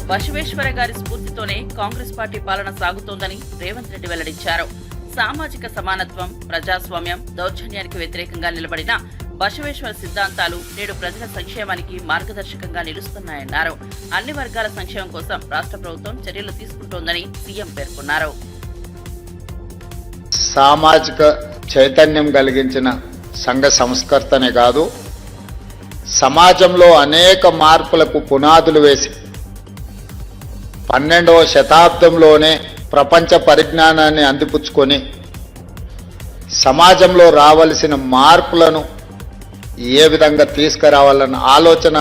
బసవేశ్వర గారి స్ఫూర్తితోనే కాంగ్రెస్ పార్టీ పాలన సాగుతోందని రేవంత్ రెడ్డి వెల్లడించారు. సామాజిక సమానత్వం, ప్రజాస్వామ్యం, దౌర్జన్యానికి వ్యతిరేకంగా నిలబడిన బసవేశ్వర సిద్ధాంతాలు నేడు ప్రజల సంక్షేమానికి మార్గదర్శకంగా నిలుస్తున్నాయన్నారు. అన్ని వర్గాల సంక్షేమం కోసం రాష్ట్ర ప్రభుత్వం చర్యలు తీసుకుంటోందని సీఎం పేర్కొన్నారు. సామాజిక చైతన్యం కలిగించిన సంఘ సంస్కర్తనే కాదు, సమాజంలో అనేక మార్పులకు పునాదులు వేసి 12వ శతాబ్దంలోనే ప్రపంచ పరిజ్ఞానాన్ని అందిపుచ్చుకొని సమాజంలో రావలసిన మార్పులను ఏ విధంగా తీసుకురావాలన్న ఆలోచన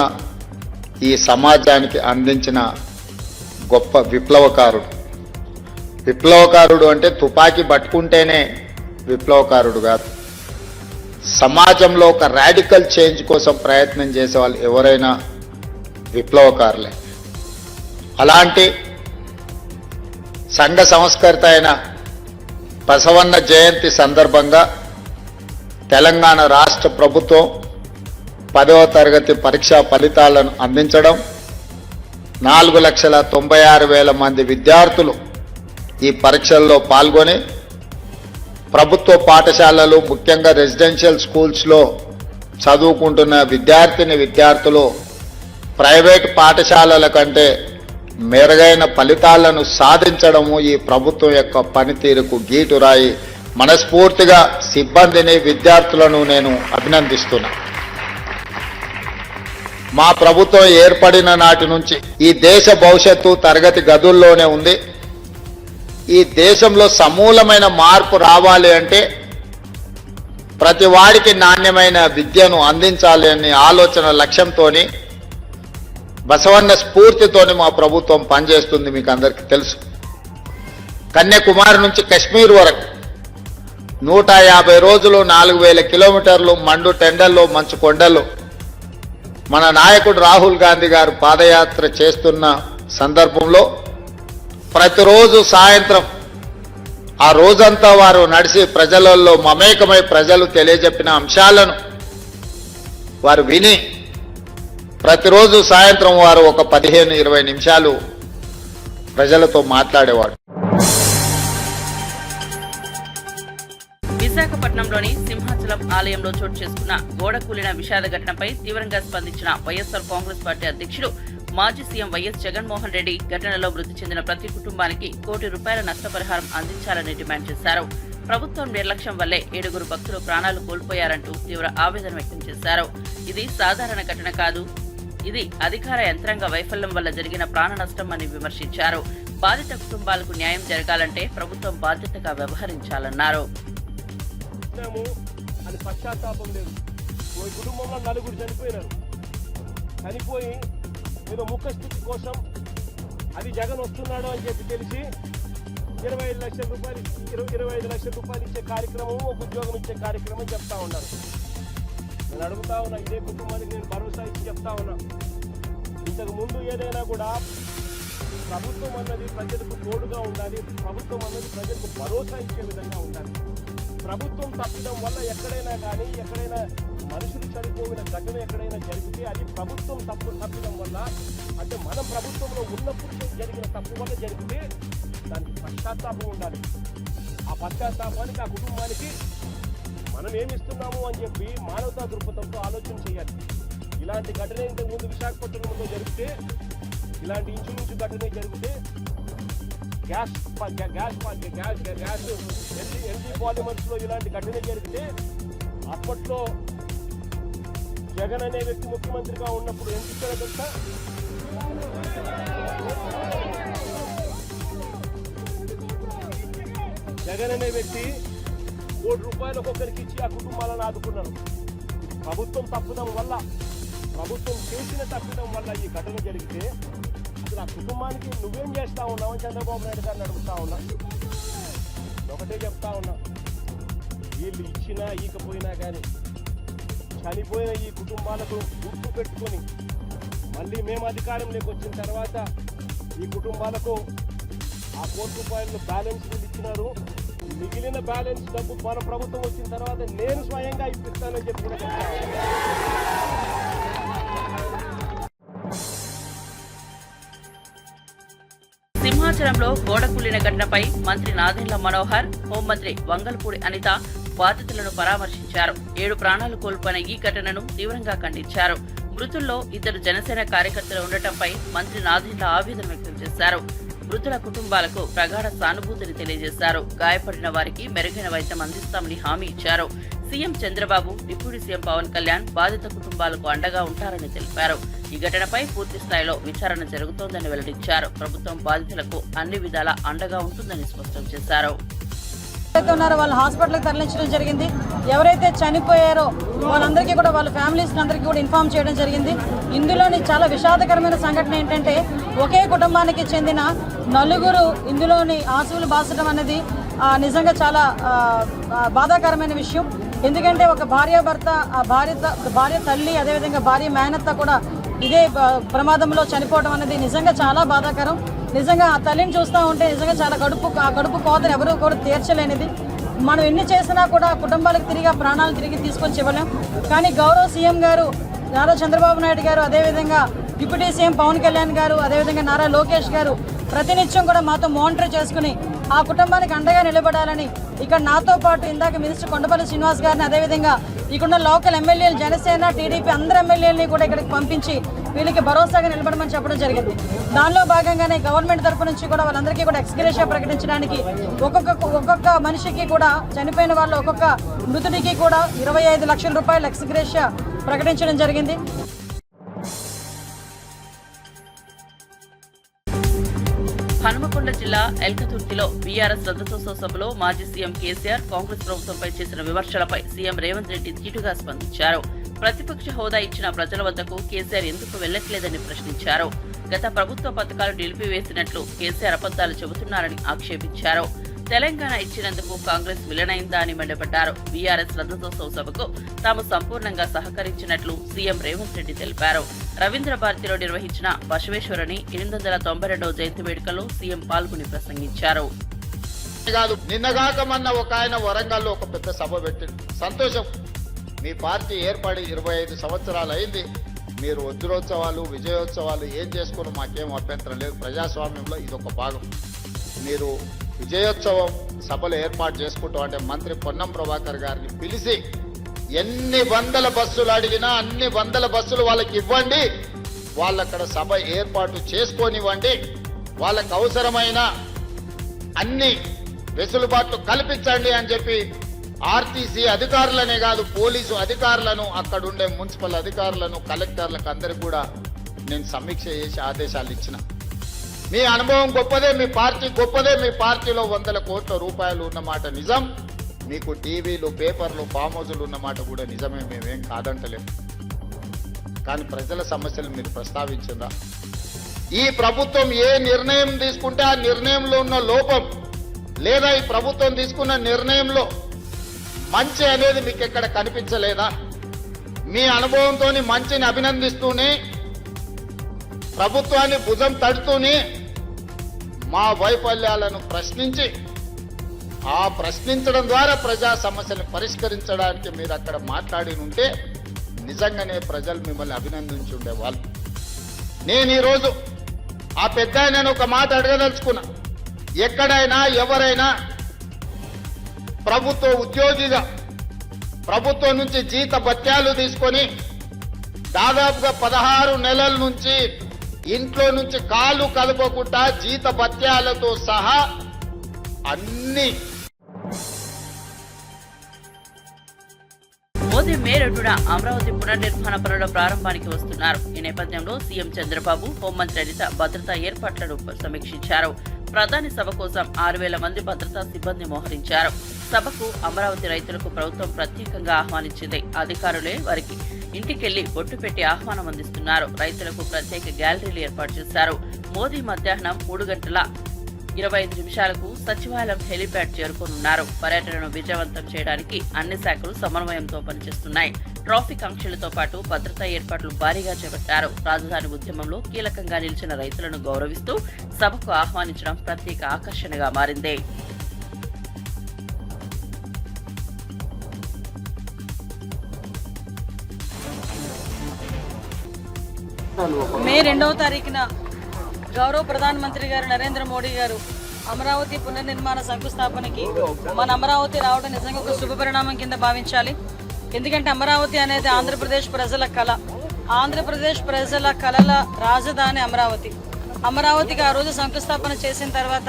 ఈ సమాజానికి అందించిన గొప్ప విప్లవకారుడు. విప్లవకారుడు అంటే తుపాకీ పట్టుకుంటేనే విప్లవకారుడు కాదు, సమాజంలో ఒక రాడికల్ చేంజ్ కోసం ప్రయత్నం చేసే వాళ్ళు ఎవరైనా విప్లవకారులే. అలాంటి సంఘ సంస్కర్త అయిన బసవన్న జయంతి సందర్భంగా తెలంగాణ రాష్ట్ర ప్రభుత్వం 10వ తరగతి పరీక్షా ఫలితాలను అందించడం, 4,96,000 మంది విద్యార్థులు ఈ పరీక్షల్లో పాల్గొని ప్రభుత్వ పాఠశాలలు, ముఖ్యంగా రెసిడెన్షియల్ స్కూల్స్లో చదువుకుంటున్న విద్యార్థులు ప్రైవేట్ పాఠశాలల కంటే మెరుగైన ఫలితాలను సాధించడము ఈ ప్రభుత్వం యొక్క పనితీరుకు గీటురాయి. మనస్ఫూర్తిగా సిబ్బందిని, విద్యార్థులను నేను అభినందిస్తున్నా. మా ప్రభుత్వం ఏర్పడిన నాటి నుంచి ఈ దేశ భవిష్యత్తు తరగతి గదుల్లోనే ఉంది. ఈ దేశంలో సమూలమైన మార్పు రావాలి అంటే ప్రతి వాడికి నాణ్యమైన విద్యను అందించాలి అనే ఆలోచన లక్ష్యంతోని, బసవన్న స్ఫూర్తితోని మా ప్రభుత్వం పనిచేస్తుంది. మీకు అందరికీ తెలుసు, కన్యాకుమారి నుంచి కశ్మీర్ వరకు 150 రోజులు 4,000 కిలోమీటర్లు మండు టెండల్లో, మంచు కొండల్లో మన నాయకుడు రాహుల్ గాంధీ గారు పాదయాత్ర చేస్తున్న సందర్భంలో ప్రతిరోజు సాయంత్రం ఆ రోజంతా వారు నడిచి ప్రజలలో మమేకమై ప్రజలు తెలియజెప్పిన అంశాలను వారు విని ప్రతిరోజు సాయంత్రం వారు ఒక 15-20 నిమిషాలు ప్రజలతో మాట్లాడేవాడు. విశాఖపట్నంలోని సింహాచలం ఆలయంలో చోటు చేసుకున్న గోడ కూలిన విషాద ఘటనపై తీవ్రంగా స్పందించిన వైఎస్ఆర్ కాంగ్రెస్ పార్టీ అధ్యక్షుడు, మాజీ సీఎం వైఎస్ జగన్మోహన్ రెడ్డి ఘటనలో మృతి చెందిన ప్రతి కుటుంబానికి ₹1 కోటి నష్టపరిహారం అందించాలని డిమాండ్ చేశారు. ప్రభుత్వం నిర్లక్ష్యం వల్లే 7 భక్తులు ప్రాణాలు కోల్పోయారంటూ తీవ్ర ఆవేదన వ్యక్తం చేశారు. ఇది సాధారణ ఘటన కాదు, ఇది అధికార యంత్రాంగ వైఫల్యం వల్ల జరిగిన ప్రాణ నష్టం అని విమర్శించారు. బాధిత కుటుంబాలకు న్యాయం జరగాలంటే ప్రభుత్వం బాధ్యతగా వ్యవహరించాలన్నారు. అది పశ్చాత్తాపం లేదు. ఓ కుటుంబంలో 4 చనిపోయినారు. చనిపోయి ఏదో ముఖస్థితి కోసం అది జగన్ వస్తున్నాడు అని చెప్పి తెలిసి 25 లక్షల రూపాయలు ఇచ్చే కార్యక్రమం, ఒక ఉద్యోగం ఇచ్చే కార్యక్రమం చెప్తా ఉన్నారు. నేను అడుగుతా ఉన్నా, ఇదే కుటుంబానికి నేను భరోసా ఇచ్చి చెప్తా ఉన్నా, ఇంతకు ముందు ఏదైనా కూడా ప్రభుత్వం అన్నది ప్రజలకు తోడుగా ఉండాలి, ప్రభుత్వం అన్నది ప్రజలకు భరోసా ఇచ్చే విధంగా ఉండాలి. ప్రభుత్వం తప్పడం వల్ల ఎక్కడైనా కానీ, ఎక్కడైనా మనుషులు చనిపోయిన ఘటన ఎక్కడైనా జరిగితే అది ప్రభుత్వం తప్పడం వల్ల, అంటే మనం ప్రభుత్వంలో ఉన్నప్పుడు జరిగిన తప్పు వల్ల జరిగితే దానికి పశ్చాత్తాపం ఉండాలి. ఆ పశ్చాత్తాపానికి ఆ కుటుంబానికి మనం ఏమిస్తున్నాము అని చెప్పి మానవతా దృక్పథంతో ఆలోచన చేయాలి. ఇలాంటి ఘటన ఇంతకు ముందు విశాఖపట్నంలో జరిగితే, ఇలాంటి ఇంచుమించు ఘటన జరిగితే గ్యాస్ ఎల్జీ పాలిమర్స్ లో ఇలాంటి ఘటన జరిగితే అప్పట్లో జగన్ అనే వ్యక్తి ముఖ్యమంత్రిగా ఉన్నప్పుడు ఏం చెప్పారో తెలుసా? జగన్ అనే వ్యక్తి ₹1 కోటి ఒక్కొక్కరికి ఇచ్చి ఆ కుటుంబాలను ఆదుకున్నారు. ప్రభుత్వం తప్పడం వల్ల, ప్రభుత్వం చేసిన తప్పడం వల్ల ఈ ఘటన జరిగితే అసలు ఆ కుటుంబానికి నువ్వేం చేస్తా ఉన్నావు అని చంద్రబాబు నాయుడు గారిని అడుగుతా ఉన్నా. ఒకటే చెప్తా ఉన్నా, వీళ్ళు ఇచ్చినా ఈకపోయినా కానీ చనిపోయిన ఈ కుటుంబాలకు గుర్తు పెట్టుకొని మళ్ళీ మేము అధికారంలోకి వచ్చిన తర్వాత ఈ కుటుంబాలకు ఆ ₹1 కోటి బ్యాలెన్స్ ఇచ్చినారు. మిగిలిన బ్యాలెన్స్ డబ్బు మన ప్రభుత్వం వచ్చిన తర్వాత నేను స్వయంగా ఇప్పిస్తానని చెప్పి కూడా చెప్తాను. భద్రాచలంలో గోడ కూలిన ఘటనపై మంత్రి నాదెండ్ల మనోహర్, హోంమంత్రి వంగల్పూడి అనిత బాధితులను పరామర్శించారు. 7 ప్రాణాలు కోల్పోయిన ఈ ఘటనను తీవ్రంగా ఖండించారు. మృతుల్లో 2 జనసేన కార్యకర్తలు ఉండటంపై మంత్రి నాదెండ్ల ఆవేదన వ్యక్తం చేశారు. మృతుల కుటుంబాలకు ప్రగాఢ సానుభూతిని తెలియజేశారు. గాయపడిన వారికి మెరుగైన వైద్యం అందిస్తామని హామీ ఇచ్చారు. CM Chandrababu, deputy CM Pawan Kalyan బాధిత కుటుంబాలకు అండగా ఉంటారని తెలిపారు. ఈ ఘటనపై పూర్తి స్థాయిలో విచారణ జరుగుతోందని వెల్లడించారు. ప్రభుత్వం బాధితులకు అన్ని విధాలా అండగా ఉంటుందని స్పష్టం చేశారు. ఉన్నారో వాళ్ళ హాస్పిటల్కి తరలించడం జరిగింది. ఎవరైతే చనిపోయారో వాళ్ళందరికీ కూడా వాళ్ళ ఫ్యామిలీస్ అందరికీ కూడా ఇన్ఫార్మ్ చేయడం జరిగింది. ఇందులోని చాలా విషాదకరమైన సంఘటన ఏంటంటే ఒకే కుటుంబానికి చెందిన 4 ఇందులోని ఆసువులు బాసడం అనేది నిజంగా చాలా బాధాకరమైన విషయం. ఎందుకంటే ఒక భార్యాభర్త, భార్య తల్లి, అదేవిధంగా భార్య మేనత్త కూడా ఇదే ప్రమాదంలో చనిపోవడం అనేది నిజంగా చాలా బాధాకరం. నిజంగా ఆ తల్లిని చూస్తూ ఉంటే నిజంగా చాలా కడుపు కోతను ఎవరు కూడా తీర్చలేనిది. మనం ఎన్ని చేసినా కూడా కుటుంబాలకు ప్రాణాలు తిరిగి తీసుకొని ఇవ్వలేం. కానీ గౌరవ సీఎం గారు నారా చంద్రబాబు నాయుడు గారు, అదేవిధంగా డిప్యూటీ సీఎం పవన్ కళ్యాణ్ గారు, అదేవిధంగా నారా లోకేష్ గారు ప్రతినిత్యం కూడా మాతో మానిటర్ చేసుకుని ఆ కుటుంబానికి అండగా నిలబడాలని ఇక్కడ నాతో పాటు ఇందాక మినిస్టర్ కొండపల్లి శ్రీనివాస్ గారిని, అదేవిధంగా ఇక్కడ లోకల్ ఎమ్మెల్యేలు, జనసేన, టీడీపీ అందరు ఎమ్మెల్యేలని కూడా ఇక్కడికి పంపించి వీళ్ళకి భరోసాగా నిలబడమని చెప్పడం జరిగింది. దానిలో భాగంగానే గవర్నమెంట్ తరఫు నుంచి కూడా వాళ్ళందరికీ కూడా ఎక్స్గ్రేషియా ప్రకటించడానికి ఒక్కొక్క మనిషికి కూడా, చనిపోయిన వాళ్ళు ఒక్కొక్క మృతుడికి కూడా 25 లక్షల రూపాయల ఎక్స్గ్రేషియా ప్రకటించడం జరిగింది. హనుమకొండ జిల్లా ఎల్కతుర్తిలో బీఆర్ఎస్ రథోత్సవ సభలో మాజీ సీఎం కేసీఆర్ కాంగ్రెస్ ప్రభుత్వంపై చేసిన విమర్శలపై సీఎం రేవంత్ రెడ్డి తీటుగా స్పందించారు. ప్రతిపక్ష హోదా ఇచ్చిన ప్రజల వద్దకు కేసీఆర్ ఎందుకు వెళ్లట్లేదని ప్రశ్నించారు. గత ప్రభుత్వ పథకాలు నిలిపివేసినట్లు కేసీఆర్ అబద్దాలు చెబుతున్నారని ఆక్షేపించారు. తెలంగాణ ఇచ్చినందుకు కాంగ్రెస్ విలనైందా అని మండిపడ్డారు. బీఆర్ఎస్ రథోత్సవ సభకు తాము సంపూర్ణంగా సహకరించినట్లు సీఎం రేవంత్ రెడ్డి తెలిపారు. రవీంద్ర భారతిలో నిర్వహించిన బసవేశ్వరుని 892వ జయంతి వేడుకల్లో సీఎం పాల్గొని ప్రసంగించారు. నిన్నగాక మొన్న ఒక ఆయన వరంగల్లో ఒక పెద్ద సభ పెట్టింది. సంతోషం, మీ పార్టీ ఏర్పడి 25 సంవత్సరాలు అయింది. మీరు వజ్రోత్సవాలు, విజయోత్సవాలు ఏం చేసుకుని మాకేం అభ్యంతరం లేదు. ప్రజాస్వామ్యంలో ఇదొక భాగం. మీరు విజయోత్సవం సభలు ఏర్పాటు చేసుకుంటాం అంటే మంత్రి పొన్నం ప్రభాకర్ గారిని పిలిచి ఎన్ని వందల బస్సులు అడిగినా అన్ని వందల బస్సులు వాళ్ళకి ఇవ్వండి, వాళ్ళక్కడ సభ ఏర్పాటు చేసుకొనివ్వండి, వాళ్ళకు అవసరమైన అన్ని వెసులుబాట్లు కల్పించండి అని చెప్పి ఆర్టీసీ అధికారులనే కాదు, పోలీసు అధికారులను, అక్కడుండే మున్సిపల్ అధికారులను, కలెక్టర్లకు అందరికి కూడా నేను సమీక్ష చేసి ఆదేశాలు ఇచ్చిన. మీ అనుభవం గొప్పదే, మీ పార్టీ గొప్పదే, మీ పార్టీలో 100 కోట్ల రూపాయలు ఉన్నమాట నిజం, మీకు టీవీలు, పేపర్లు, ఫామ్ హౌజులు ఉన్నమాట కూడా నిజమే, మేమేం కాదంటలేము. కానీ ప్రజల సమస్యలు మీరు ప్రస్తావించిందా? ఈ ప్రభుత్వం ఏ నిర్ణయం తీసుకుంటే ఆ నిర్ణయంలో ఉన్న లోపం లేదా ఈ ప్రభుత్వం తీసుకున్న నిర్ణయంలో మంచి అనేది మీకు ఎక్కడ కనిపించలేదా? మీ అనుభవంతో మంచిని అభినందిస్తూనే, ప్రభుత్వాన్ని భుజం తడుతూనే మా వైఫల్యాలను ప్రశ్నించి ఆ ప్రశ్నించడం ద్వారా ప్రజా సమస్యలను పరిష్కరించడానికి మీరు అక్కడ మాట్లాడి ఉంటే నిజంగానే ప్రజలు మిమ్మల్ని అభినందించి ఉండేవాళ్ళు. నేను ఈరోజు ఆ పెద్ద ఆయన ఒక మాట అడగదలుచుకున్నా. ఎక్కడైనా ఎవరైనా ప్రభుత్వ ఉద్యోగిగా ప్రభుత్వం నుంచి జీత భత్యాలు తీసుకొని దాదాపుగా 16 నెలల నుంచి ఇంట్లో నుంచి కాలు కదపకుండా జీత భత్యాలతో సహా అన్ని. మోదీ మే 2న అమరావతి పునర్నిర్మాణ పనుల ప్రారంభానికి వస్తున్నారు. ఈ నేపథ్యంలో సీఎం చంద్రబాబు, హోంమంత్రి అనిత భద్రతా ఏర్పాట్లను సమీక్షించారు. ప్రధాని సభ కోసం 6,000 మంది భద్రతా సిబ్బంది మోహరించారు. సభకు అమరావతి రైతులకు ప్రభుత్వం ప్రత్యేకంగా ఆహ్వానించింది. అధికారులే వారికి ఇంటికెళ్లి బొట్టు పెట్టి ఆహ్వానం అందిస్తున్నారు. రైతులకు ప్రత్యేక గ్యాలరీలు ఏర్పాటు చేశారు. మోదీ మధ్యాహ్నం 3:25 సచివాలయం హెలీప్యాడ్ చేరుకోనున్నారు. పర్యటనను విజయవంతం చేయడానికి అన్ని శాఖలు సమన్వయంతో పనిచేస్తున్నాయి. ట్రాఫిక్ ఆంక్షలతో పాటు భద్రతా ఏర్పాట్లు భారీగా చేపట్టారు. రాజధాని ఉద్యమంలో కీలకంగా నిలిచిన రైతులను గౌరవిస్తూ సభకు ఆహ్వానించడం ప్రత్యేక ఆకర్షణగా మారింది. మే 2వ తారీఖున గౌరవ ప్రధానమంత్రి గారు నరేంద్ర మోడీ గారు అమరావతి పునర్నిర్మాణ శంకుస్థాపనకి మన అమరావతి రావడం నిజంగా ఒక శుభపరిణామం కింద భావించాలి. ఎందుకంటే అమరావతి అనేది ఆంధ్రప్రదేశ్ ప్రజల కళ. ఆంధ్రప్రదేశ్ ప్రజల కళల రాజధాని అమరావతి. అమరావతికి ఆ రోజు శంకుస్థాపన చేసిన తర్వాత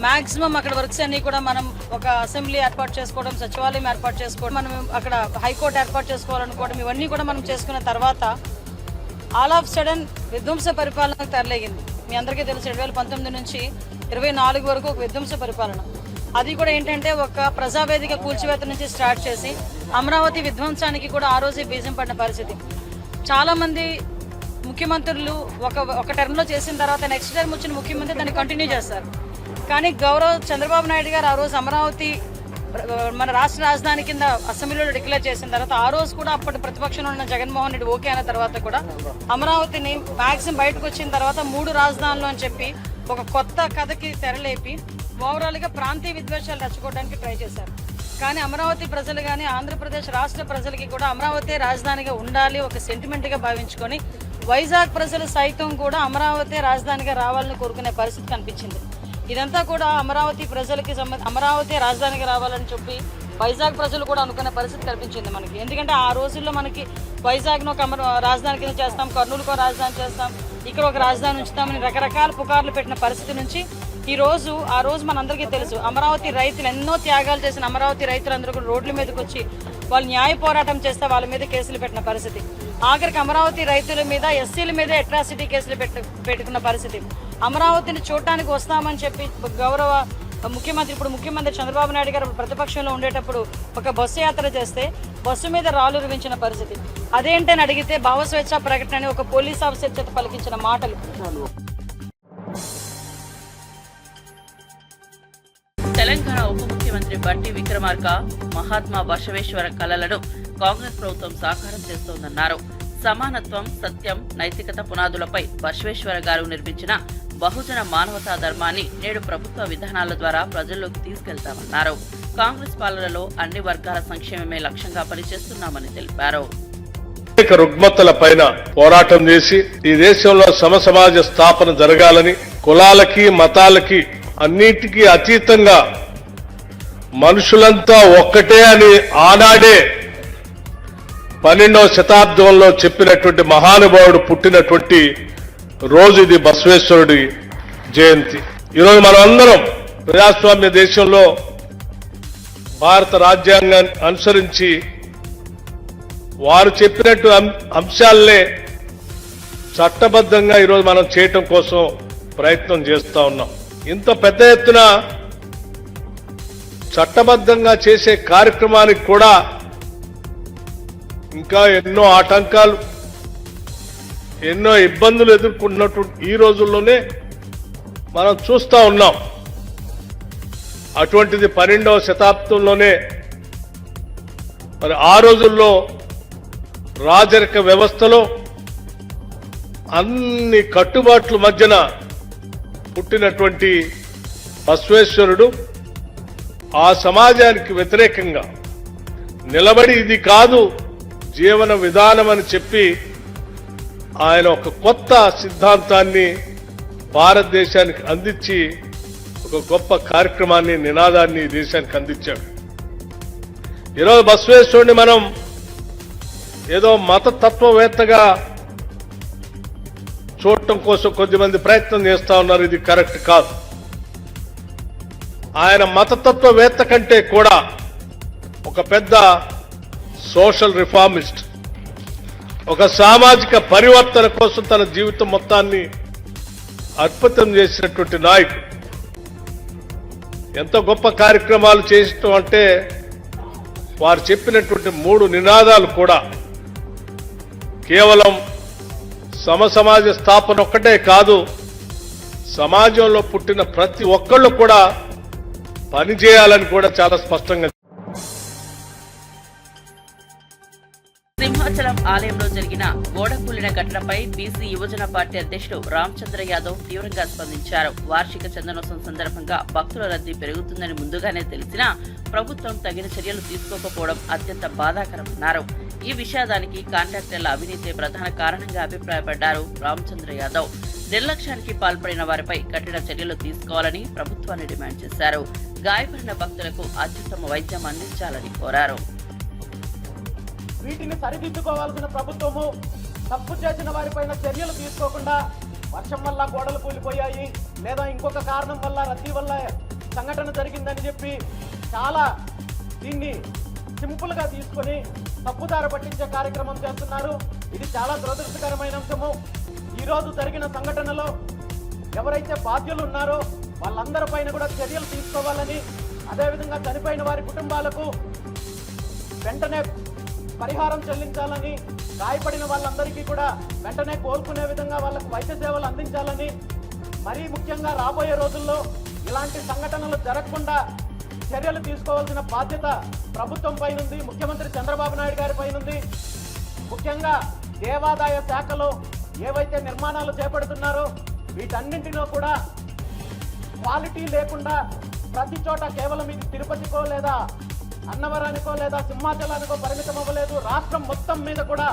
మ్యాక్సిమం అక్కడ వర్క్స్ అన్ని కూడా మనం ఒక అసెంబ్లీ ఏర్పాటు చేసుకోవడం, సచివాలయం ఏర్పాటు చేసుకోవడం, మనం అక్కడ హైకోర్టు ఏర్పాటు చేసుకోవాలనుకోవడం, ఇవన్నీ కూడా మనం చేసుకున్న తర్వాత ఆల్ ఆఫ్ సడన్ విధ్వంస పరిపాలనకు తరలేగింది. మీ అందరికీ తెలుసు 2019 నుంచి 24 వరకు ఒక విధ్వంస పరిపాలన. అది కూడా ఏంటంటే ఒక ప్రజావేదిక కూల్చివేత నుంచి స్టార్ట్ చేసి అమరావతి విధ్వంసానికి కూడా ఆ రోజే బీజం పడిన పరిస్థితి. చాలామంది ముఖ్యమంత్రులు ఒక టర్మ్లో చేసిన తర్వాత నెక్స్ట్ టర్మ్ వచ్చిన ముఖ్యమంత్రి దాన్ని కంటిన్యూ చేస్తారు. కానీ గౌరవ చంద్రబాబు నాయుడు గారు ఆ రోజు అమరావతి మన రాష్ట్ర రాజధాని కింద అసెంబ్లీలో డిక్లేర్ చేసిన తర్వాత ఆ రోజు కూడా అప్పటి ప్రతిపక్షంలో ఉన్న జగన్మోహన్ రెడ్డి ఓకే అయిన తర్వాత కూడా అమరావతిని మ్యాక్సిమం బయటకు వచ్చిన తర్వాత 3 రాజధానులు అని చెప్పి ఒక కొత్త కథకి తెరలేపి ఓవరాల్గా ప్రాంతీయ విద్వేషాలు రెచ్చగొట్టడానికి ట్రై చేశారు. కానీ అమరావతి ప్రజలు కానీ ఆంధ్రప్రదేశ్ రాష్ట్ర ప్రజలకి కూడా అమరావతి రాజధానిగా ఉండాలి ఒక సెంటిమెంట్గా భావించుకొని వైజాగ్ ప్రజలు సైతం కూడా అమరావతి రాజధానిగా రావాలని కోరుకునే పరిస్థితి కనిపించింది. ఇదంతా కూడా అమరావతి ప్రజలకి అమరావతి రాజధానిగా రావాలని చెప్పి వైజాగ్ ప్రజలు కూడా అనుకునే పరిస్థితి కనిపించింది మనకి. ఎందుకంటే ఆ రోజుల్లో మనకి వైజాగ్ను ఒక రాజధాని కింద చేస్తాం, కర్నూలుకు ఒక రాజధాని చేస్తాం, ఇక్కడ ఒక రాజధాని ఉంచుతామని రకరకాల పుకార్లు పెట్టిన పరిస్థితి నుంచి ఆ రోజు మనందరికీ తెలుసు అమరావతి రైతులు ఎన్నో త్యాగాలు చేసిన అమరావతి రైతులందరూ కూడా రోడ్ల మీదకి వచ్చి వాళ్ళు న్యాయ పోరాటం చేస్తే వాళ్ళ మీద కేసులు పెట్టిన పరిస్థితి. ఆఖరికి అమరావతి రైతుల మీద ఎస్సీల మీద అట్రాసిటీ కేసులు పెట్టుకున్న పరిస్థితి. అమరావతిని చూడటానికి వస్తామని చెప్పి గౌరవ ముఖ్యమంత్రి చంద్రబాబు నాయుడు గారు ప్రతిపక్షంలో ఉండేటప్పుడు ఒక బస్సు యాత్ర చేస్తే బస్సు మీద రాళ్లు రువించిన పరిస్థితి. అదేంటని అడిగితే భావస్వేచ్ఛ ప్రకటన అని ఒక పోలీస్ ఆఫీసర్ చేత పలికించిన మాటలు. తెలంగాణ ఉప ముఖ్యమంత్రి బట్టి విక్రమార్క మహాత్మా బసవేశ్వర కళలను కాంగ్రెస్ ప్రభుత్వం సాకారం చేస్తోందన్నారు. సమానత్వం, సత్యం, నైతికత పునాదులపై బసవేశ్వర గారు నిర్మించిన బహుజన మానవతా ధర్మాన్ని నేడు ప్రభుత్వ విధానాల ద్వారా ప్రజల్లోకి తీసుకెళ్తామన్నారు. కాంగ్రెస్ పాలనలో అన్ని వర్గాల సంక్షేమమే లక్ష్యంగా పనిచేస్తున్నామని తెలిపారు. రుగ్మతల పైన పోరాటం చేసి ఈ దేశంలో సమసమాజ స్థాపన జరగాలని, కులాలకి మతాలకి అన్నిటికీ అతీతంగా మనుషులంతా ఒక్కటే అని ఆనాడే 12వ శతాబ్దంలో చెప్పినటువంటి మహానుభావుడు పుట్టినటువంటి రోజు ఇది బసవేశ్వరుడి జయంతి. ఈరోజు మనం అందరం ప్రజాస్వామ్య దేశంలో భారత రాజ్యాంగాన్ని అనుసరించి వారు చెప్పినట్టు అంశాలనే చట్టబద్ధంగా ఈరోజు మనం చేయటం కోసం ప్రయత్నం చేస్తా ఉన్నాం. ఇంత పెద్ద ఎత్తున చట్టబద్ధంగా చేసే కార్యక్రమానికి కూడా ఇంకా ఎన్నో ఆటంకాలు, ఎన్నో ఇబ్బందులు ఎదుర్కొంటున్నటువంటి ఈ రోజుల్లోనే మనం చూస్తా ఉన్నాం. అటువంటిది 12వ శతాబ్దంలోనే మరి ఆ రోజుల్లో రాజరిక వ్యవస్థలో అన్ని కట్టుబాట్ల మధ్యన పుట్టినటువంటి బసవేశ్వరుడు ఆ సమాజానికి వ్యతిరేకంగా నిలబడి ఇది కాదు జీవన విధానం అని చెప్పి ఆయన ఒక కొత్త సిద్ధాంతాన్ని భారతదేశానికి అందించి ఒక గొప్ప కార్యక్రమాన్ని, నినాదాన్ని దేశానికి అందించాడు. ఈరోజు బసవేశ్వరుడిని మనం ఏదో మతతత్వవేత్తగా చూడటం కోసం కొద్దిమంది ప్రయత్నం చేస్తా ఉన్నారు. ఇది కరెక్ట్ కాదు. ఆయన మతతత్వవేత్త కంటే కూడా ఒక పెద్ద సోషల్ రిఫార్మిస్ట్, ఒక సామాజిక పరివర్తన కోసం తన జీవితం మొత్తాన్ని అర్పితం చేసినటువంటి నాయకుడు. ఎంత గొప్ప కార్యక్రమాలు చేయటం అంటే వారు చెప్పినటువంటి 3 నినాదాలు కూడా కేవలం సమసమాజ స్థాపన ఒక్కటే కాదు, సమాజంలో పుట్టిన ప్రతి ఒక్కళ్ళు కూడా పనిచేయాలని కూడా చాలా స్పష్టంగా. సింహాచలం ఆలయంలో జరిగిన గోడ కూలిన ఘటనపై బీసీ యువజన పార్టీ అధ్యక్షుడు రామచంద్ర యాదవ్ తీవ్రంగా స్పందించారు. వార్షిక చందనోత్సవం సందర్భంగా భక్తుల రద్దీ పెరుగుతుందని ముందుగానే తెలిసినా ప్రభుత్వం తగిన చర్యలు తీసుకోకపోవడం అత్యంత బాధాకరమన్నారు. ఈ విషాదానికి కాంట్రాక్టర్ల అవినీతి ప్రధాన కారణంగా అభిప్రాయపడ్డారు రామచంద్ర యాదవ్. నిర్లక్ష్యానికి పాల్పడిన వారిపై కఠిన చర్యలు తీసుకోవాలని ప్రభుత్వాన్ని డిమాండ్ చేశారు. గాయపడిన భక్తులకు అత్యుత్తమ వైద్యం అందించాలని కోరారు. వీటిని సరిదిద్దుకోవాల్సిన ప్రభుత్వము తప్పు చేసిన వారిపైన చర్యలు తీసుకోకుండా వర్షం వల్ల గోడలు కూలిపోయాయి లేదా ఇంకొక కారణం వల్ల రద్దీ వల్ల సంఘటన జరిగిందని చెప్పి చాలా దీన్ని సింపుల్ గా తీసుకొని తప్పుదారి పట్టించే కార్యక్రమం చేస్తున్నారు. ఇది చాలా దురదృష్టకరమైన అంశము. ఈరోజు జరిగిన సంఘటనలో ఎవరైతే బాధ్యులు ఉన్నారో వాళ్ళందరిపైన కూడా చర్యలు తీసుకోవాలని, అదేవిధంగా చనిపోయిన వారి కుటుంబాలకు వెంటనే పరిహారం చెల్లించాలని, గాయపడిన వాళ్ళందరికీ కూడా వెంటనే కోలుకునే విధంగా వాళ్ళకు వైద్య సేవలు అందించాలని, మరీ ముఖ్యంగా రాబోయే రోజుల్లో ఇలాంటి సంఘటనలు జరగకుండా చర్యలు తీసుకోవాల్సిన బాధ్యత ప్రభుత్వం పైనుంది, ముఖ్యమంత్రి చంద్రబాబు నాయుడు గారి పైనుంది. ముఖ్యంగా దేవాదాయ శాఖలో ఏవైతే నిర్మాణాలు చేపడుతున్నారో వీటన్నింటిలో కూడా క్వాలిటీ లేకుండా ప్రతి చోట కేవలం ఇది తిరుపతికో లేదా అన్నవరానికో లేదా సింహాచలానికో పరిమితం అవ్వలేదు. రాష్ట్రం మొత్తం మీద కూడా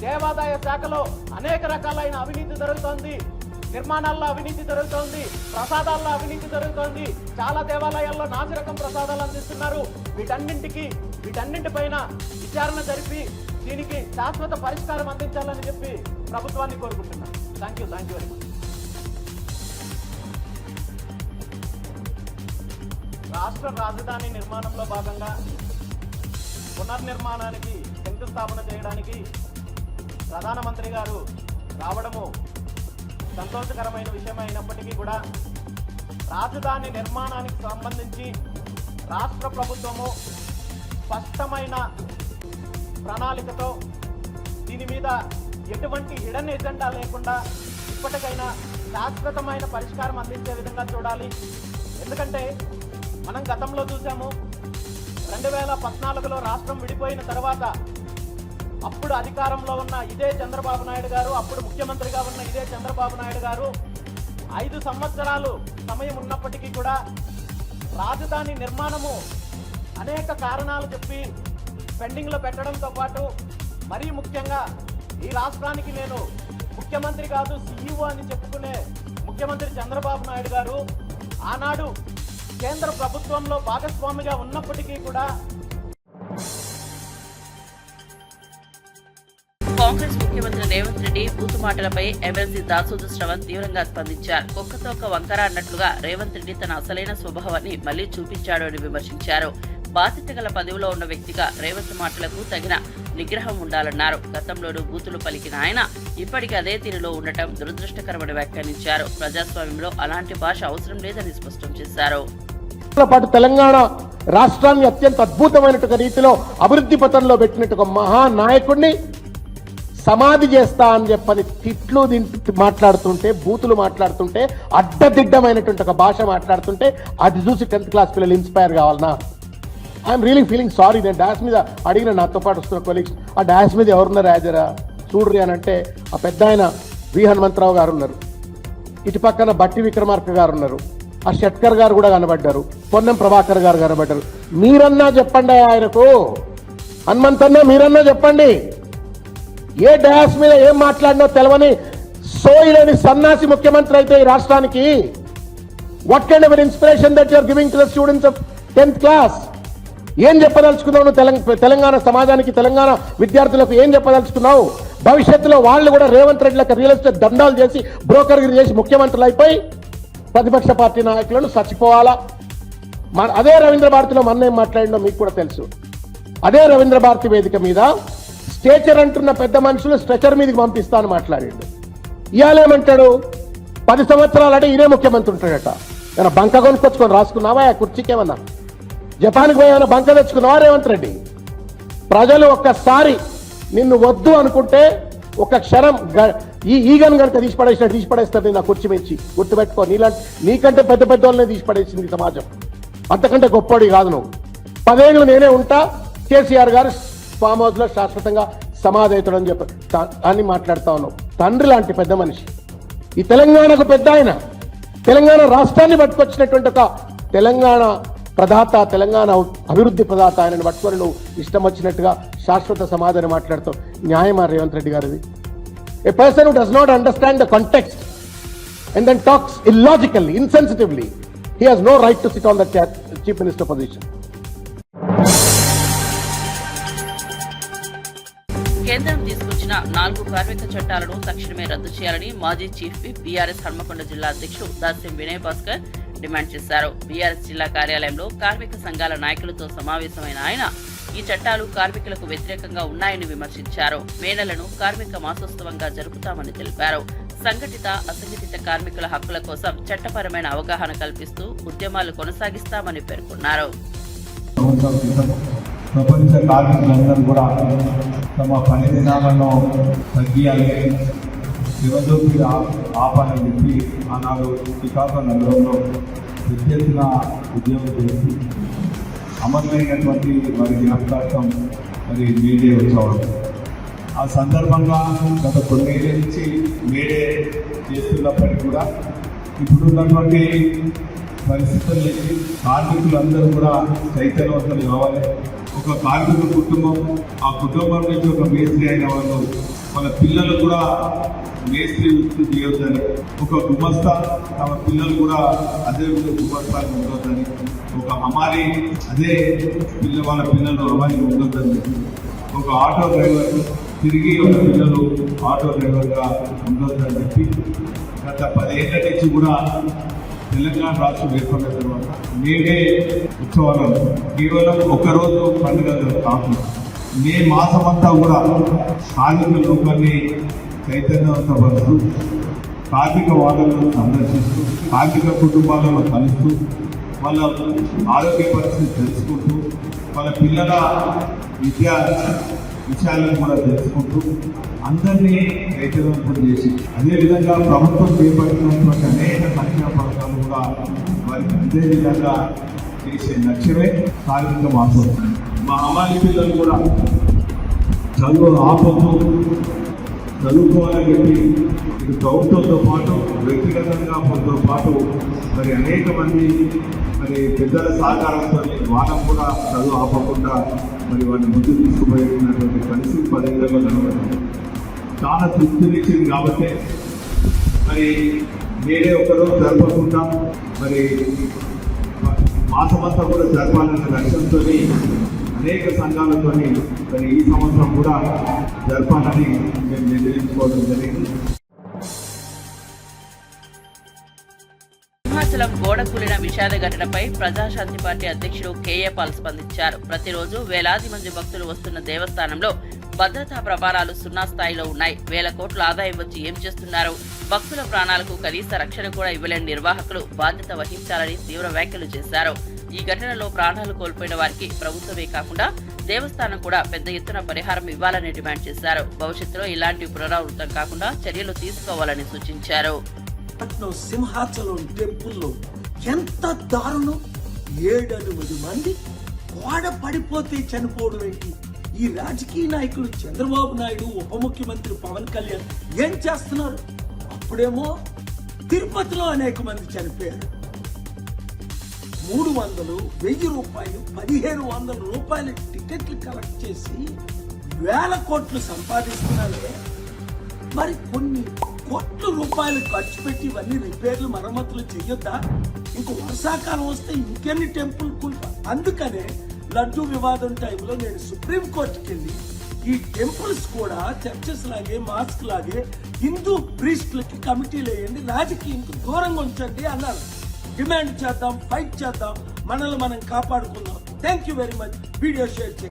దేవాదాయ శాఖలో అనేక రకాలైన అవినీతి జరుగుతోంది, నిర్మాణాల్లో అవినీతి జరుగుతోంది, ప్రసాదాల్లో అవినీతి జరుగుతోంది. చాలా దేవాలయాల్లో నాసిరకం ప్రసాదాలు అందిస్తున్నారు. వీటన్నింటిపైన విచారణ జరిపి దీనికి శాశ్వత పరిష్కారం అందించాలని చెప్పి ప్రభుత్వాన్ని కోరుకుంటున్నాను. Thank you very much. రాష్ట్ర రాజధాని నిర్మాణంలో భాగంగా పునర్నిర్మాణానికి శంకుస్థాపన చేయడానికి ప్రధానమంత్రి గారు రావడము సంతోషకరమైన విషయం అయినప్పటికీ కూడా రాజధాని నిర్మాణానికి సంబంధించి రాష్ట్ర ప్రభుత్వము స్పష్టమైన ప్రణాళికతో దీని మీద ఎటువంటి హిడెన్ ఎజెండా లేకుండా ఇప్పటికైనా శాశ్వతమైన పరిష్కారం అందించే విధంగా చూడాలి. ఎందుకంటే మనం గతంలో చూసాము 2014లో రాష్ట్రం విడిపోయిన తర్వాత అప్పుడు అధికారంలో ఉన్న ఇదే చంద్రబాబు నాయుడు గారు, అప్పుడు ముఖ్యమంత్రిగా ఉన్న ఇదే చంద్రబాబు నాయుడు గారు 5 సంవత్సరాలు సమయం ఉన్నప్పటికీ కూడా రాజధాని నిర్మాణము అనేక కారణాలు చెప్పి పెండింగ్లో పెట్టడంతో పాటు మరీ ముఖ్యంగా ఈ రాష్ట్రానికి నేను ముఖ్యమంత్రి కాదు సీఈఓ అని చెప్పుకునే ముఖ్యమంత్రి చంద్రబాబు నాయుడు గారు ఆనాడు కేంద్ర ప్రభుత్వంలో భాగస్వామిగా ఉన్నప్పటికీ కూడా కాంగ్రెస్ ముఖ్యమంత్రి రేవంత్ రెడ్డి బూతు మాటలపై ఎమ్మెల్సీ దాసోజు శ్రవణ్ తీవ్రంగా స్పందించారు. కుక్కతోక వంకర అన్నట్లుగా రేవంత్ రెడ్డి తన అసలైన స్వభావాన్ని మళ్లీ చూపించాడు అని విమర్శించారు. బాధ్యత గల పదవిలో ఉన్న వ్యక్తిగా రేవంత్ మాటలకు తగిన నిగ్రహం ఉండాలన్నారు. గతంలోనూ బూతులు పలికిన ఆయన ఇప్పటికీ అదే తీరులో ఉండటం దురదృష్టకరమని వ్యాఖ్యానించారు. ప్రజాస్వామ్యంలో అలాంటి భాష అవసరం లేదని స్పష్టం చేశారు. పాటు తెలంగాణ రాష్ట్రాన్ని అత్యంత అద్భుతమైనటువంటి రీతిలో అభివృద్ధి పథంలో పెట్టినట్టు మహానాయకుడిని సమాధి చేస్తా అని చెప్పని తిట్లు మాట్లాడుతుంటే, బూతులు మాట్లాడుతుంటే, అడ్డదిడ్డమైనటువంటి ఒక భాష మాట్లాడుతుంటే అది చూసి 10th క్లాస్ పిల్లలు ఇన్స్పైర్ కావాలన్నా? I'm really feeling sorry. నేను డాష్ మీద అడిగిన నాతో పాటు వస్తున్న కొలీగ్స్, ఆ డాష్ మీద ఎవరున్నారు రాజరా చూడ్రి అని అంటే ఆ పెద్ద ఆయన వి హనుమంతరావు గారు ఉన్నారు, ఇటు పక్కన బట్టి విక్రమార్క గారు ఉన్నారు, ఆ షట్కర్ గారు కూడా కనబడ్డారు, పొన్నం ప్రభాకర్ గారు కనబడ్డారు. మీరన్నా చెప్పండి ఆయనకు, హనుమంతన్నా మీరన్నా చెప్పండి. ఏ డాష్ మీద ఏం మాట్లాడినో తెలవని సోయిలేని సన్నాసి ముఖ్యమంత్రి అయితే ఈ రాష్ట్రానికి what kind of inspiration that you are giving to the students of 10th class? ఏం చెప్పదలుచుకున్నావు నువ్వు తెలంగాణ సమాజానికి, తెలంగాణ విద్యార్థులకు ఏం చెప్పదలుచుకున్నావు? భవిష్యత్తులో వాళ్ళు కూడా రేవంత్ రెడ్డి లెక్క రియల్ ఎస్టేట్ దండాలు చేసి బ్రోకర్గిరి చేసి ముఖ్యమంత్రులు అయిపోయి ప్రతిపక్ష పార్టీ నాయకులను చచ్చిపోవాలా? అదే రవీంద్ర భారతిలో మొన్న ఏం మాట్లాడిందో మీకు కూడా తెలుసు. అదే రవీంద్ర భారతి వేదిక మీద స్టేచర్ అంటున్న పెద్ద మనుషులు స్ట్రెచర్ మీదకి పంపిస్తాను మాట్లాడిండు. ఇవాళేమంటాడు? 10 సంవత్సరాలు అంటే ఈయనే ముఖ్యమంత్రి ఉంటాడట. ఏమైనా బంక కొనుక్కొచ్చుకొని రాసుకున్నావా? ఆ కుర్చీకి ఏమన్నా జపాన్కి పోయి ఏమైనా బంక తెచ్చుకున్నావా రేవంత్ రెడ్డి? ప్రజలు ఒక్కసారి నిన్ను వద్దు అనుకుంటే ఒక క్షణం ఈ ఈగను కనుక తీసిపడేస్తారు నేను ఆ కుర్చీ మెచ్చి. గుర్తుపెట్టుకో, నీకంటే పెద్ద పెద్ద వాళ్ళనే తీసిపడేసింది సమాజం. అంతకంటే గొప్పవాడి కాదు నువ్వు. 10 ఏళ్ళు నేనే ఉంటా, కేసీఆర్ గారు ఫామ్ హౌస్ లో శాశ్వతంగా సమాధి అవుతాడని చెప్పి అని మాట్లాడుతా ఉన్నావు. తండ్రి లాంటి పెద్ద మనిషి, ఈ తెలంగాణకు పెద్ద ఆయన, తెలంగాణ రాష్ట్రాన్ని పట్టుకొచ్చినటువంటి ఒక తెలంగాణ ప్రదాత, తెలంగాణ అభివృద్ధి ప్రదాత ఆయనను పట్టుకొని నువ్వు ఇష్టం వచ్చినట్టుగా శాశ్వత సమాధానం మాట్లాడుతావు. న్యాయమా రేవంత్ రెడ్డి గారిది? A person who does not understand the context and then talks illogically, insensitively, he has no right to sit on the chief minister position. కేంద్రం తీసుకొచ్చిన 4 కార్మిక చట్టాలను తక్షణమే రద్దు చేయాలని మాజీ చీఫ్ విప్ బీఆర్ఎస్ హన్మకొండ జిల్లా అధ్యక్షుడు దాస్యం వినయ్ భాస్కర్ డిమాండ్ చేశారు. బీఆర్ఎస్ జిల్లా కార్యాలయంలో కార్మిక సంఘాల నాయకులతో సమావేశమైన ఆయన ఈ చట్టాలు కార్మికులకు వ్యతిరేకంగా ఉన్నాయని విమర్శించారు. మే నెలను కార్మిక మాసోత్సవంగా జరుపుతామని తెలిపారు. సంఘటిత అసంఘటిత కార్మికుల హక్కుల కోసం చట్టపరమైన అవగాహన కల్పిస్తూ ఉద్యమాలు కొనసాగిస్తామని పేర్కొన్నారు. ప్రపంచ కార్మికులందరూ కూడా తమ పని దినాలను తగ్గియాలి, శివజ్యోతి ఆపాలని చెప్పి ఆనాడు శ్రీకాకుళం నగరంలో పెద్ద ఎత్తున ఉద్యమం చేసి అమలైనటువంటి వారి జ్ఞాపకార్థం మరి మేడే ఉత్సవం. ఆ సందర్భంగా గత కొన్నేళ్ల నుంచి మేడే చేస్తున్నప్పటికీ కూడా ఇప్పుడున్నటువంటి పరిస్థితులు నుంచి కార్మికులందరూ కూడా చైతన్యవంతులు కావాలి. ఒక కార్మిక కుటుంబం, ఆ కుటుంబం నుంచి ఒక మేస్త్రి అయిన వాళ్ళు వాళ్ళ పిల్లలు కూడా మేస్త్రి వృత్తి చేయొద్దని, ఒక గుమస్తా తమ పిల్లలు కూడా అదే గుమస్తాలు ఉండొద్దని, ఒక హమాలి అదే వాళ్ళ పిల్లలు హమాలి ఉండొద్దని, ఒక ఆటో డ్రైవర్ తిరిగి ఒక పిల్లలు ఆటో డ్రైవర్గా ఉండొద్దని చెప్పి గత 10 ఏళ్ల నుంచి కూడా తెలంగాణ రాష్ట్రం ఏర్పడిన తర్వాత మేడే ఉత్సవాలను కేవలం ఒకరోజు పండుగలు కాకుండా మే మాసమంతా కూడా కార్మిక లోకాన్ని చైతన్యవంతపరుస్తూ కార్మిక వాదనలను సందర్శిస్తూ కార్మిక కుటుంబాలను కలుస్తూ వాళ్ళ ఆరోగ్య పరిస్థితి తెలుసుకుంటూ వాళ్ళ పిల్లల విద్యా విషయాలను కూడా తెలుసుకుంటూ అందరినీ చైతన్యవంతం చేసి అదేవిధంగా ప్రభుత్వం చేపట్టినటువంటి అనేక సంక్షేమ పథకాలు కూడా వారికి అదే విధంగా చేసే లక్ష్యమే కార్మిక మాసోత్సవం. మా అమ్మాయి పిల్లలు కూడా చదువు ఆపొద్దు, చదువుకోవాలని చెప్పి ఇటు ప్రభుత్వంతో పాటు వ్యక్తిగతంగా పొందుతో పాటు మరి అనేక మంది మరి పెద్దల సహకారంతో వాళ్ళకు కూడా చదువు ఆపకుండా మరి వారిని ముందు తీసుకుపోయినటువంటి పరిస్థితి 10 ఏళ్లలో కనబడుతుంది. చాలా తృప్తినిచ్చింది. కాబట్టి మరి నేనే ఒకరోజు జరపకుండా మరి మాసమంతా కూడా జరపాలనే లక్ష్యంతో అనేక సంఘాలతో మరి ఈ సంవత్సరం కూడా జరపాలని మేము నిర్ణయించుకోవడం జరిగింది. సింహాచలం గోడ కూలిన విషాద ఘటనపై ప్రజాశాంతి పార్టీ అధ్యక్షుడు కేఏ పాల్ స్పందించారు. ప్రతిరోజు వేలాది మంది భక్తులు వస్తున్న దేవస్థానంలో భద్రతా ప్రమాణాలు 0 స్థాయిలో ఉన్నాయి. వేల కోట్ల ఆదాయం వచ్చి ఏం చేస్తున్నారు? భక్తుల ప్రాణాలకు కనీస రక్షణ కూడా ఇవ్వలేని నిర్వాహకులు బాధ్యత వహించాలని తీవ్ర వ్యాఖ్యలు చేశారు. ఈ ఘటనలో ప్రాణాలు కోల్పోయిన వారికి ప్రభుత్వమే కాకుండా దేవస్థానం కూడా పెద్ద ఎత్తున పరిహారం ఇవ్వాలని డిమాండ్ చేశారు. భవిష్యత్తులో ఇలాంటి పునరావృతం కాకుండా చర్యలు తీసుకోవాలని సూచించారు. సింహాచలం టెంపుల్లో ఎంత దారుణం! 7 మంది గోడ పడిపోతే చనిపోవడం ఏంటి? ఈ రాజకీయ నాయకులు చంద్రబాబు నాయుడు, ఉప ముఖ్యమంత్రి పవన్ కళ్యాణ్ ఏం చేస్తున్నారు? అప్పుడేమో తిరుపతిలో అనేక మంది చనిపోయారు. 300, 1000 రూపాయలు, 1500 రూపాయల టికెట్లు కలెక్ట్ చేసి వేల కోట్లు సంపాదిస్తున్నారే. మరి కొన్ని కోట్ల రూపాయలు ఖర్చు పెట్టి ఇవన్నీ రిపేర్లు మరమ్మతులు చేయొద్దా? ఇంకో వర్షాకాలం వస్తే ఇంకెన్ని టెంపుల్ కూల్పా. అందుకనే లడ్డూ వివాదం టైంలో నేను సుప్రీంకోర్టుకి వెళ్ళి ఈ టెంపుల్స్ కూడా చర్చెస్ లాగే మాస్క్ లాగే హిందూ ప్రీస్టులకి కమిటీలు వేయండి, రాజకీయంకు దూరంగా ఉంచండి అన్నారు. డిమాండ్ చేద్దాం, ఫైట్ చేద్దాం, మనల్ని మనం కాపాడుకుందాం. Thank you very much. Video share చేయండి.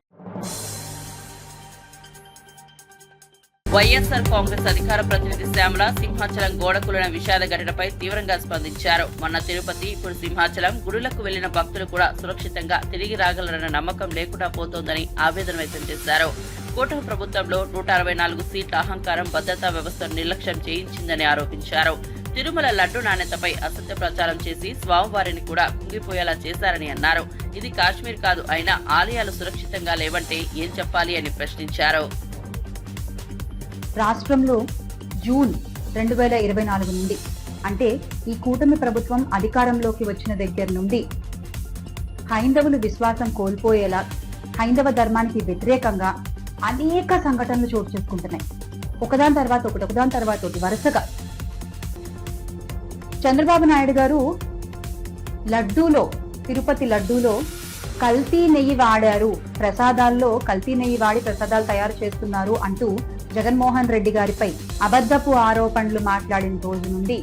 వైఎస్ఆర్ కాంగ్రెస్ అధికార ప్రతినిధి శ్యామల సింహాచలం గోడ కూలిన విషాద ఘటనపై తీవ్రంగా స్పందించారు. మొన్న తిరుపతి, ఇప్పుడు సింహాచలం గుడులకు వెళ్లిన భక్తులు కూడా సురక్షితంగా తిరిగి రాగలరన్న నమ్మకం లేకుండా పోతోందని ఆవేదన వ్యక్తం చేశారు. కూటమి ప్రభుత్వంలో 164 సీట్ల అహంకారం భద్రతా వ్యవస్థను నిర్లక్ష్యం చేయించిందని ఆరోపించారు. తిరుమల లడ్డు నాణ్యతపై అసత్య ప్రచారం చేసి స్వామివారిని కూడా కుంగిపోయేలా చేశారని అన్నారు. ఇది కాశ్మీర్ కాదు, అయినా ఆలయాలు సురక్షితంగా లేవంటే ఏం చెప్పాలి అని ప్రశ్నించారు. రాష్ట్రంలో జూన్ 2024 నుండి, అంటే ఈ కూటమి ప్రభుత్వం అధికారంలోకి వచ్చిన దగ్గర నుండి హైందవులు విశ్వాసం కోల్పోయేలా, హైందవ ధర్మానికి వ్యతిరేకంగా అనేక సంఘటనలు చోటు చేసుకుంటున్నాయి. ఒకదాని తర్వాత ఒకటి వరుసగా చంద్రబాబు నాయుడు గారు లడ్డూలో, తిరుపతి లడ్డూలో కల్తీ నెయ్యి వాడారు, ప్రసాదాల్లో కల్తీ నెయ్యి వాడి ప్రసాదాలు తయారు చేస్తున్నారు అంటూ జగన్మోహన్ రెడ్డి గారిపై అబద్ధపు ఆరోపణలు మాట్లాడిన రోజు నుండి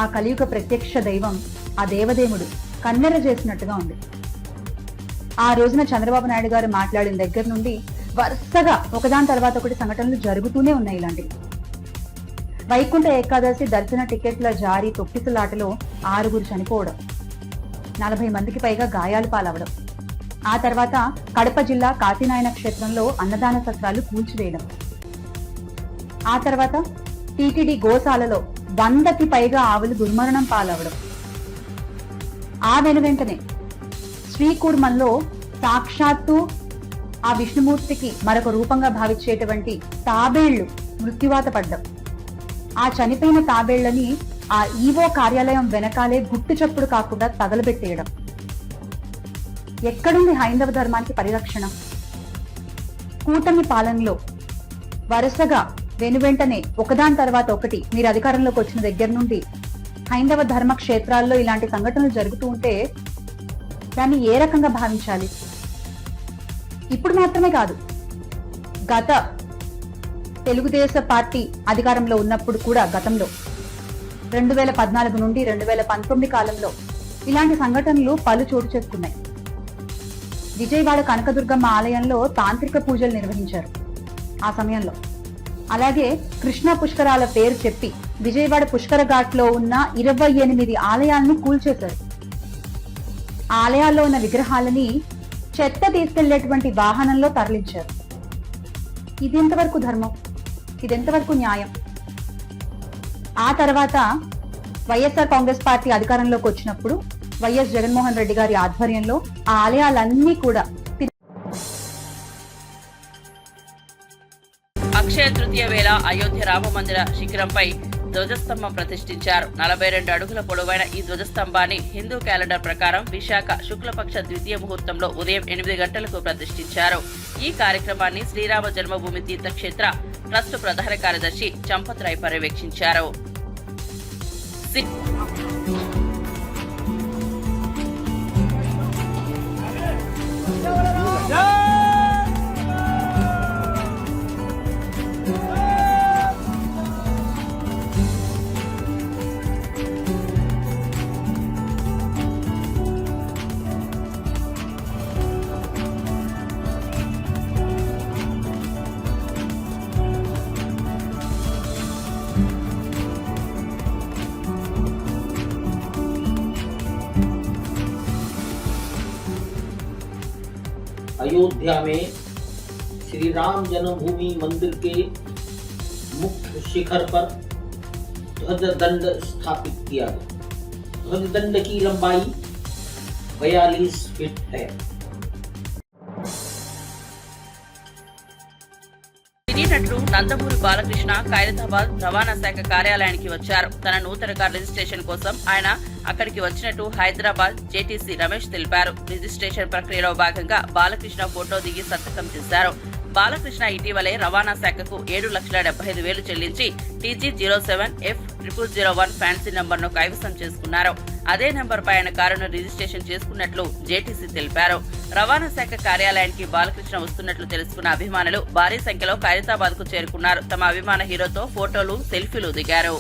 ఆ కలియుగ ప్రత్యక్ష దైవం, ఆ దేవదేవుడు కన్నెర చేసినట్టుగా ఉంది. ఆ రోజున చంద్రబాబు నాయుడు గారు మాట్లాడిన దగ్గర నుండి వరుసగా ఒకదాని తర్వాత ఒకటి సంఘటనలు జరుగుతూనే ఉన్నాయి. ఇలాంటివి వైకుంఠ ఏకాదశి దర్శన టికెట్ల జారీ తొక్కిసలాటలో 6 చనిపోవడం, 40 మందికి పైగా గాయాలు పాలవడం, ఆ తర్వాత కడప జిల్లా కాశీనాయన క్షేత్రంలో అన్నదాన సత్రాలు కూల్చివేయడం, ఆ తర్వాత టీటీడీ గోశాలలో 100కి పైగా ఆవులు దుర్మరణం పాలవడం, ఆ వెనువెంటనే శ్రీకూర్మంలో సాక్షాత్తు ఆ విష్ణుమూర్తికి మరొక రూపంగా భావించేటువంటి తాబేళ్లు మృత్యువాత పడ్డం, ఆ చనిపోయిన తాబేళ్లని ఆ ఈవో కార్యాలయం వెనకాలే గుట్టు చప్పుడు కాకుండా తగలబెట్టేయడం. ఎక్కడుంది హైందవ ధర్మానికి పరిరక్షణ? కూటమి పాలనలో వరుసగా వెనువెంటనే ఒకదాని తర్వాత ఒకటి మీరు అధికారంలోకి వచ్చిన దగ్గర నుండి హైందవ ధర్మ క్షేత్రాల్లో ఇలాంటి సంఘటనలు జరుగుతూ ఉంటే దాన్ని ఏ రకంగా భావించాలి? ఇప్పుడు మాత్రమే కాదు, గత తెలుగుదేశం పార్టీ అధికారంలో ఉన్నప్పుడు కూడా, గతంలో 2014 నుండి 2019 కాలంలో ఇలాంటి సంఘటనలు పలు చోటు చేసుకున్నాయి. విజయవాడ కనకదుర్గమ్మ ఆలయంలో తాంత్రిక పూజలు నిర్వహించారు ఆ సమయంలో. అలాగే కృష్ణా పుష్కరాల పేరు చెప్పి విజయవాడ పుష్కర ఘాట్ లో ఉన్న 28 ఆలయాలను కూల్చేశారు. ఆలయాల్లో ఉన్న విగ్రహాలని చెత్త తీసుకెళ్లేటువంటి వాహనంలో తరలించారు. ఇది ఎంతవరకు ధర్మం? ఇదెంతవరకు న్యాయం? ఆ తర్వాత వైఎస్ఆర్ కాంగ్రెస్ పార్టీ అధికారంలోకి వచ్చినప్పుడు వైఎస్ జగన్మోహన్ రెడ్డి గారి ఆధ్వర్యంలో ఆ ఆలయాలన్నీ కూడా అక్షయ తృతీయ వేళ అయోధ్య రామ మందిర శిఖరంపై ధ్వజస్తంభం ప్రతిష్ఠించారు. 42 అడుగుల పొడవైన ఈ ధ్వజస్తంభాన్ని హిందూ క్యాలెండర్ ప్రకారం విశాఖ శుక్లపక్ష ద్వితీయ ముహూర్తంలో ఉదయం 8 గంటలకు ప్రతిష్ఠించారు. ఈ కార్యక్రమాన్ని శ్రీరామ జన్మభూమి తీర్థక్షేత్ర ట్రస్ట్ ప్రధాన కార్యదర్శి చంపత్ రాయ్ పర్యవేక్షించారు. अयोध्या में श्री राम जन्मभूमि मंदिर के मुख्य शिखर पर ध्वज दंड स्थापित किया गया। ध्वज दंड की लंबाई 42 फीट है। నటుడు నందమూరి బాలకృష్ణ ఖైరతాబాద్ రవాణా శాఖ కార్యాలయానికి వచ్చారు. తన నూతన కార్ రిజిస్ట్రేషన్ కోసం ఆయన అక్కడికి వచ్చినట్టు హైదరాబాద్ జేటీసీ రమేష్ తెలిపారు. రిజిస్ట్రేషన్ ప్రక్రియలో భాగంగా బాలకృష్ణ ఫోటో దిగి సంతకం చేశారు. బాలకృష్ణ ఇటీవలే రవాణా శాఖకు 7,75,000 చెల్లించి TG07F0001 ఫ్యాన్సీ నంబర్ను కైవసం చేసుకున్నారు. అదే నెంబర్పై ఆయన కారును రిజిస్ట్రేషన్ చేసుకున్నట్లు జేటీసీ తెలిపారు. రవాణా శాఖ కార్యాలయానికి బాలకృష్ణ వస్తున్నట్లు తెలుసుకున్న అభిమానులు భారీ సంఖ్యలో ఖైరతాబాద్ కు చేరుకున్నారు. తమ అభిమాన హీరోతో ఫోటోలు, సెల్ఫీలు దిగారు.